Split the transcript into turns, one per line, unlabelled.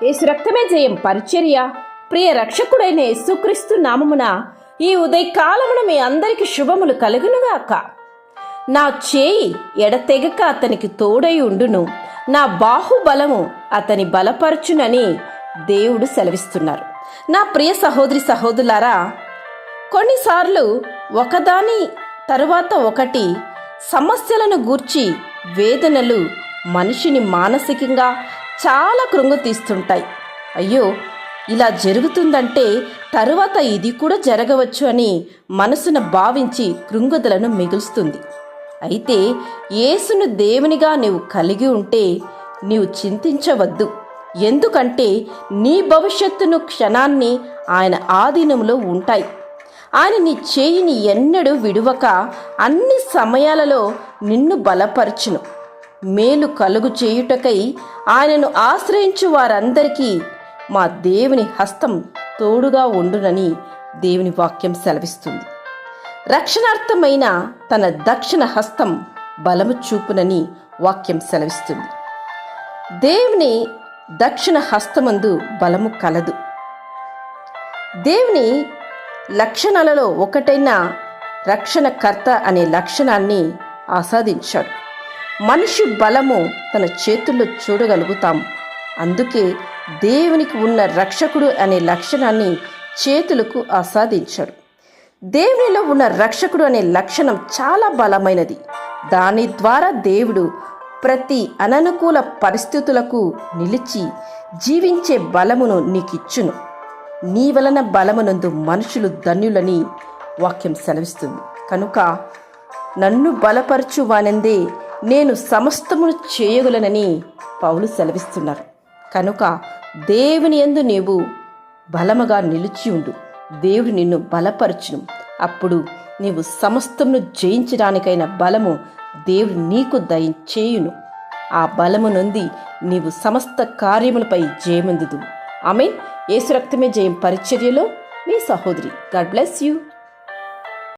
యేసు రక్తమే జయం పరిచర్య. ప్రియ రక్షకుడైన యేసుక్రీస్తు నామమున ఈ ఉదయకాలమున మీ అందరికి శుభములు కలుగునుగాక. నా చేయి ఎడతెగక అతనికి తోడై ఉండును, నా బాహుబలము అతని బలపరచునని దేవుడు సెలవిస్తున్నారు. నా ప్రియ సహోదరి సహోదరులారా, కొన్నిసార్లు ఒకదాని తరువాత ఒకటి సమస్యలను గూర్చి వేదనలు మనిషిని మానసికంగా చాలా కృంగతీస్తుంటాయి. అయ్యో, ఇలా జరుగుతుందంటే తరువాత ఇది కూడా జరగవచ్చు అని మనసును భావించి కృంగుదలను మిగులుస్తుంది. అయితే యేసును దేవునిగా నీవు కలిగి ఉంటే నీవు చింతించవద్దు. ఎందుకంటే నీ భవిష్యత్తును క్షణాన్ని ఆయన ఆధీనంలో ఉంటాయి. ఆయన నీ చేయిని ఎన్నడూ విడువక అన్ని సమయాలలో నిన్ను బలపరచును. మేలు కలుగు చేయుటకై ఆయనను ఆశ్రయించు వారందరికీ మా దేవుని హస్తం తోడుగా ఉండునని దేవుని వాక్యం సెలవిస్తుంది. రక్షణార్థమైన తన దక్షిణ హస్తం బలము చూపునని వాక్యం సెలవిస్తుంది. దేవుని దక్షిణ హస్తమందు బలము కలదు. దేవుని లక్షణాలలో ఒకటైన రక్షణకర్త అనే లక్షణాన్ని ఆస్వాదించాడు. మనిషి బలము తన చేతుల్లో చూడగలుగుతాం. అందుకే దేవునికి ఉన్న రక్షకుడు అనే లక్షణాన్ని చేతులకు ఆస్వాదించాడు. దేవునిలో ఉన్న రక్షకుడు అనే లక్షణం చాలా బలమైనది. దాని ద్వారా దేవుడు ప్రతి అననుకూల పరిస్థితులకు నిలిచి జీవించే బలమును నీకిచ్చును. నీ వలన బలమునందు మనుషులు ధన్యులని వాక్యం సెలవిస్తుంది. కనుక నన్ను బలపరచు వానందే నేను సమస్తమును చేయగలనని పౌలు సెలవిస్తున్నారు. కనుక దేవుని యందు నీవు బలముగా నిలిచి ఉండు. దేవుడు నిన్ను బలపరచును. అప్పుడు నీవు సమస్తమును జయించడానికైన బలము దేవుడు నీకు దయచేయును. ఆ బలము నొంది నీవు సమస్త కార్యములపై జయమందుదు. ఆమేన్. యేసు రక్తమే జయం పరిచర్యలో మీ సహోదరి. God bless you.